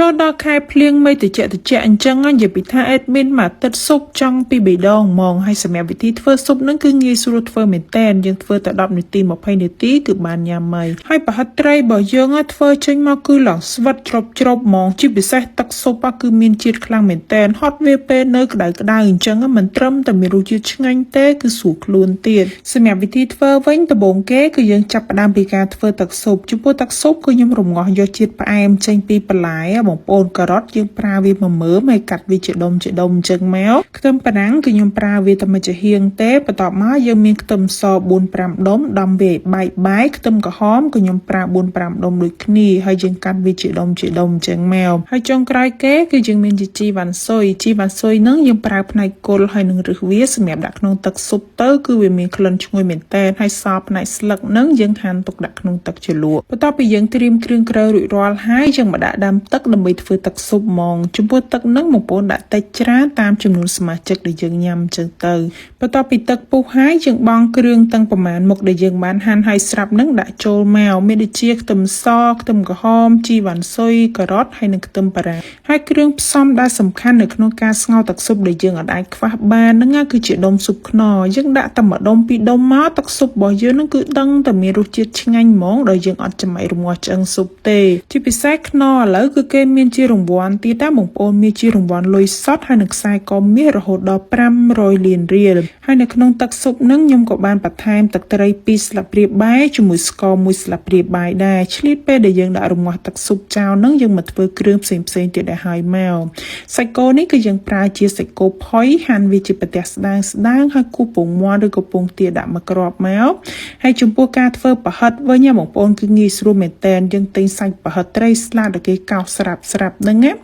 ចូលដល់ខែភ្លៀងមេតិចអញ្ចឹងនិយាយពីថាអេដមីនមកទឹកស៊ុបចង់ពី3ដងហ្មងហើយសម្រាប់វិធីធ្វើស៊ុបហ្នឹងគឺងាយស្រួលធ្វើមែនតើយើងធ្វើតែ10នាទី20នាទីគឺបានញ៉ាំហើយប្រហិតត្រីរបស់យើងធ្វើចេញមកគឺឡើងស្វិតច្របហ្មងជាពិសេសទឹកស៊ុបគឺមានជាតិខ្លាំងមែនតើហត់វាពេលនៅក្តៅអញ្ចឹងមិនត្រឹមតែមានរសជាតិឆ្ងាញ់ទេគឺស្រួលខ្លួនទៀតសម្រាប់វិធីធ្វើវិញដំបូងគេគឺយើងចាប់ផ្ដើមពីការធ្វើទឹកស៊ុបចំពោះទឹកស៊ុបគឺខ្ញុំរំងាស់យកជាតិផ្អែមចេញពីបន្លែបងប្អូនការ៉ុតយើងប្រើវាមកមើលហើយកាត់វាជាដុំអញ្ចឹងមកខ្ទឹមបារាំងគឺខ្ញុំប្រើវាតែមួយចាហៀងទេបន្ទាប់មកយើងមានខ្ទឹមស 4-5 ដុំដំវាឲ្យបែកខ្ទឹមក្រហមក៏ខ្ញុំប្រើ 4-5 ដុំដូចគ្នាហើយយើងកាត់វាជាដុំអញ្ចឹងមកហើយចុងក្រោយគេគឺយើងមានជីវ៉ាន់ស៊ុយហ្នឹងយើងប្រើផ្នែកគល់ហើយនឹងរឹសវាសម្រាប់ដាក់ក្នុងទឹកស៊ុបទៅគឺវាមានក្លិនឈ្ងុយមែនតើហើយសល់ផ្នែកស្លឹកហ្នឹងយើងហាន់ទុកដាក់ក្នុងទឹកជ្រលក់បន្ទាប់ពីយើងត្រៀមគ្រឿងក្រៅរួចរាល់ហើយយើងមកដាក់ដាំទឹកដើម្បីធ្វើទឹកស៊ុបហ្មងចំពោះទឹកហ្នឹងបងប្អូនដាក់តិចច្រើនតាមចំនួនសមាជិកដែលយើងញ៉ាំអញ្ចឹងទៅបន្ទាប់ពីទឹកពុះហើយយើងបង់គ្រឿងទាំងប្រមាណមុខដែលយើងបានហាន់ហើយស្រាប់ហ្នឹងដាក់ចូលមកមានដូចជាខ្ទឹមសខ្ទឹមក្រហមជីវ៉ាន់ស៊ុយការ៉ុតហើយនិងខ្ទឹមបារាំងហើយគ្រឿងផ្សំដែលសំខាន់នៅក្នុងការស្ងោរទឹកស៊ុបដែលយើងអាចខ្វះបានហ្នឹងគឺជាដុំស៊ុបខ្នុរយើងដាក់តែ1ដុំ2ដុំមកទឹកស៊ុបរបស់យើងហ្នឹងគឺដឹងតែមានរសជាតិឆ្ងាញ់ហ្មងដោយយើងអត់ចាំបាច់រងាស់ឆ្អឹងស៊ុបទេជាពិសេសខ្នុរឥឡូវគឺគេមានជារង្វាន់ទៀតតែបងប្អូនមានជារង្វាន់លុយសុទ្ធហើយនឹងខ្សែកមាសរហូតដល់500លានរៀលហើយនៅក្នុងទឹកស៊ុបហ្នឹងខ្ញុំក៏បានបន្ថែមទឹកត្រី2ស្លាបព្រាបាយជាមួយស្ករ1ស្លាបព្រាបាយដែរឆ្លៀតពេលដែលយើងដាក់រងាស់ទឹកស៊ុបចោលហ្នឹងយើងមកធ្វើគ្រឿងផ្សេងទៀតឲ្យហើយមកសាច់គោនេះគឺយើងប្រើជាសាច់គោផុយហាន់វាជាប្រទេសស្ដើងហើយគូសពងមាន់ឬក៏ពងទាដាក់មកគ្រាប់មកហើយចំពោះការធ្វើប្រហិតវិញបងប្អូនគឺងាយស្រួលមែនតើយើងទិញសាច់ប្រហិតត្រីស្លាតដែលគេកោសស្រាប់ហ្នឹងណា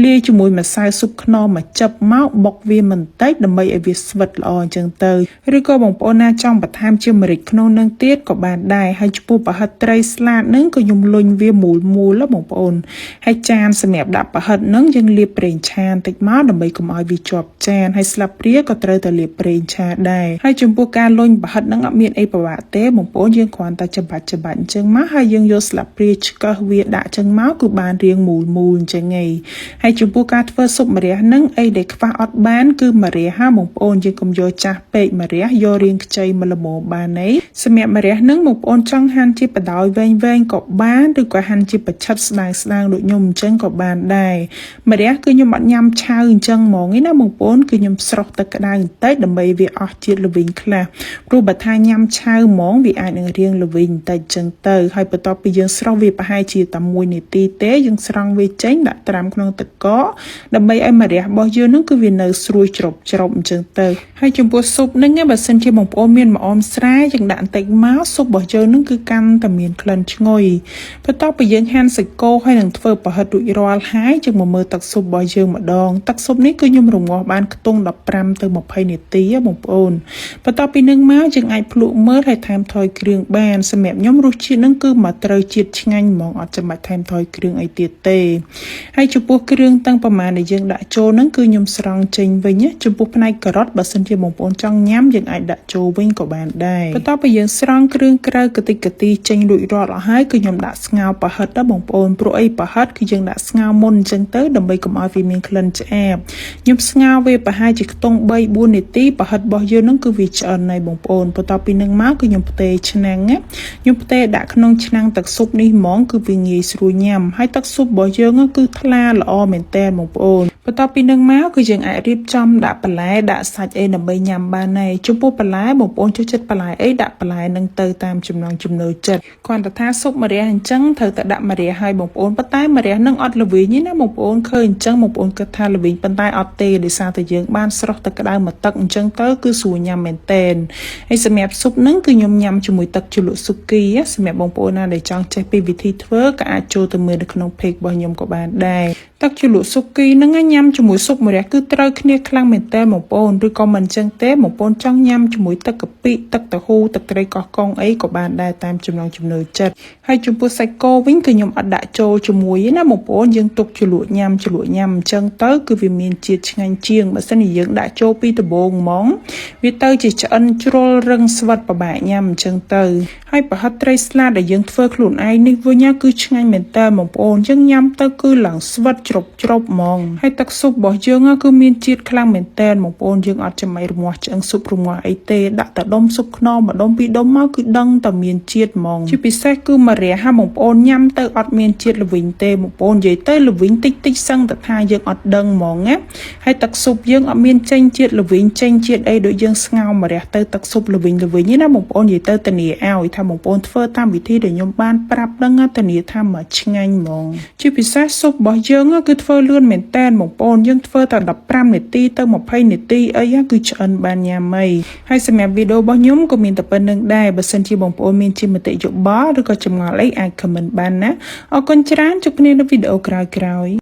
លាយជាមួយម្សៅស៊ុបខ្នុរមកចិបមកបុកវាបន្តិចដើម្បីឲ្យវាស្វិតល្អអញ្ចឹងទៅឬក៏បងប្អូនណាចង់បន្ថែមជាម្រេចក្នុងនឹងទៀតក៏បានដែរហើយចំពោះប្រហិតត្រីស្លាតហ្នឹងក៏ខ្ញុំលុញវាមូលបងប្អូនហើយចានសម្រាប់ដាក់ប្រហិតហ្នឹងយើងលាបប្រេងឆាបន្តិចមកដើម្បីកុំឲ្យវាជាប់ចានហើយស្លាបព្រាក៏ត្រូវតែលាបប្រេងឆាដែរហើយចំពោះការលុញប្រហិតហ្នឹងអត់មានអីពិបាកទេបងប្អូនយើងគ្រាន់តែច្បាច់អញ្ចឹងមកហើយយើងយកស្លាបព្រាឆ្កឹះវាដាក់អញ្ចឹងមកគឺបានរាងមូលអញ្ចឹងហើយចំពោះការធ្វើស៊ុបម្រះហ្នឹងអីដែលខ្វះអត់បានគឺម្រះហាបងប្អូនយើងកុំយកចាស់ពេកម្រះយករាងខ្ចីមកល្មមបានទេសម្រាប់ម្រះហ្នឹងបងប្អូនចង់ហាន់ជាបដោយវែងក៏បានឬក៏ហាន់ជាបច្ឆិតស្ដើងដូចខ្ញុំអញ្ចឹងក៏បានដែរម្រះគឺខ្ញុំអត់ញ៉ាំឆៅអញ្ចឹងហ្មងណាបងប្អូនគឺខ្ញុំស្រោះទឹកក្តៅបន្តិចដើម្បីវាអស់ជាតិល្វីងខ្លះព្រោះបើថាញ៉ាំឆៅហ្មងវាអាចនឹងរាងល្វីងបន្តិចអញ្ចឹងទៅហើយបន្ទាប់ពីយើងស្រោះវាប្រហែលជាតែ1នាទីទេយើងស្រង់វាចេញដាក់ត្រាំក្នុងទឹកកកដើម្បីឲ្យម្រះរបស់យើងនឹងគឺវានៅស្រួយច្របអញ្ចឹងទៅហើយចំពោះស៊ុបហ្នឹងបើសិនជាបងប្អូនមានម្អមស្រាយើងដាក់បន្តិចមកស៊ុបរបស់យើងនឹងគឺកាន់តែមានក្លិនឈ្ងុយបន្ទាប់ពីយើងហាន់សាច់គោហើយនឹងធ្វើប្រហិតរួចរាល់ហើយយើងមកមើលទឹកស៊ុបរបស់យើងម្ដងទឹកស៊ុបនេះគឺខ្ញុំរងាស់បានខ្ទង់15ទៅ20នាទីបងប្អូនបន្ទាប់ពីនឹងមកយើងអាចភ្លក់មើលហើយថែមថយគ្រឿងបានសម្រាប់ខ្ញុំរសជាតិនឹងគឺមកត្រូវជាតិឆ្ងាញ់ហ្មងអត់ចាំបាច់ថែមថយគ្រឿងអីទៀតទេហើយចំពោះគ្រឿងទាំងប្រមាណដែលយើងដាក់ចូលហ្នឹងគឺខ្ញុំស្រង់ចេញវិញចំពោះផ្នែកការ៉ុតបើសិនជាបងប្អូនចង់ញ៉ាំយើងអាចដាក់ចូលវិញក៏បានដែរបន្ទាប់ពីយើងស្រង់គ្រឿងក្រៅកតិកទីចេញរួចរាល់អស់ហើយគឺខ្ញុំដាក់ស្ងោរប្រហិតបងប្អូនព្រោះអីប្រហិតគឺយើងដាក់ស្ងោរមុនអញ្ចឹងទៅដើម្បីកុំឲ្យវាមានក្លិនឆ្អាបខ្ញុំស្ងោរវាប្រហែលជាខ្ទង់ 3-4 នាទីប្រហិតរបស់យើងហ្នឹងគឺវាឆ្អិនហើយបងប្អូនបន្ទាប់ពីនឹងមកគឺខ្ញុំផ្ទេរឆ្នាំងខ្ញុំផ្ទេរដាក់ក្នុងឆ្នាំងទឹកស៊ុបនេះហ្មងគឺវាងាយស្រួលញ៉ាំហើយទឹកស៊ុបរបស់យើងគឺថ្លាល្អមែនតើបងប្អូនបន្ទាប់ពីនឹងមកគឺយើងអាចរៀបចំដាក់បន្លែដាក់សាច់អីដើម្បីញ៉ាំបានដែរចំពោះបន្លែបងប្អូនចូលចិត្តបន្លែអីដាក់បន្លែនឹងទៅតាមចំណង់ចំណូលចិត្តគ្រាន់តែថាស៊ុបម្រះអញ្ចឹងត្រូវតែដាក់ម្រះឲ្យបងប្អូនប៉ុន្តែម្រះនឹងអត់ល្វីងទេណាបងប្អូនឃើញអញ្ចឹងបងប្អូនគិតថាល្វីងប៉ុន្តែអត់ទេដោយសារតែយើងបានស្រោះទឹកក្តៅមកទឹកអញ្ចឹងទៅគឺស្រួលញ៉ាំមែនតែនហើយសម្រាប់ស៊ុបហ្នឹងគឺខ្ញុំញ៉ាំជាមួយទឹកជ្រលក់ស៊ុគីសម្រាប់បងប្អូនណាដែលចង់ចេះពីវិធីធ្វើក៏អាចចូលទៅមើលនៅក្នុង page របស់ខ្ញុំក៏បានដែរទឹកជ្រលក់ស៊ុគីហ្នឹងញ៉ាំជាមួយស៊ុបម្រះគឺត្រូវគ្នាខ្លាំងមែនតើបងប្អូនឬក៏មិនអញ្ចឹងទេបងប្អូនចង់ញ៉ាំជាមួយទឹកកាពិទឹកតៅហ៊ូទឹកត្រីកោះកុងអីក៏បានដែរតាមចំណង់ចំណូលចិត្តហើយចំពោះសាច់គោវិញគឺខ្ញុំអត់ដាក់ចូលជាមួយទេណាបងប្អូនយើងទុកជ្រលក់ញ៉ាំអញ្ចឹងទៅគឺវាមានជាតិឆ្ងាញ់ជាងបើសិនជាយើងដាក់ចូលពីដំបូងហ្មងវាទៅជាឆ្អិនជ្រុលរឹងស្វិតពិបាកញ៉ាំអញ្ចឹងទៅហើយប្រហិតត្រីស្លាតដែលយើងធ្វើខ្លួនឯងនេះវិញគឺឆ្ងាញ់មែនតើបងប្អូនយើងញ៉ាំទៅ ទៅគឺឡើងស្វិតជ្រប់ហ្មងហើយទឹកស៊ុបរបស់យើងគឺមានជាតិខ្លាំងមែនតើបងប្អូនយើងអត់ចាំបាច់រមាស់ឆ្អឹងស៊ុបរមាស់អីទេដាក់តែដុំស៊ុបខ្នងម្ដុំពីរដុំមកគឺដឹងតែមានជាតិហ្មងជាពិសេសគឺម្រះហាបងប្អូនញ៉ាំទៅអត់មានជាតិល្វីងទេបងប្អូននិយាយទៅល្វីងតិចសឹងតែថាយើងអត់ដឹងហ្មងណាហើយទឹកស៊ុបយើងអត់មានចេញជាតិល្វីងចេញជាតិអីដូចយើងស្ងោរម្រះទៅទឹកស៊ុបល្វីងណាបងប្អូននិយាយទៅធានាឲ្យថាបងប្អូនធ្វើតាមវិធីដែលខ្ញុំបានប្រាប់ដឹងធានាថាមកឆ្ងាញ់ហ្មងជាពិសេសស៊ុបរបស់យើងគឺធ្វើលឿនមែនតើបងប្អូនយើងធ្វើតែ15នាទីទៅ20នាទីអីគឺឆ្អិនបានញ៉ាំហើយសម្រាប់វីដេអូរបស់ខ្ញុំក៏មានតែប៉ុណ្្នឹងដែរបើសិនជាបងប្អូនមានជាមតិយោបល់ឬក៏ចម្ងល់អីអាច comment បានណាអរគុណច្រើនជួបគ្នានៅវីដេអូក្រោយៗ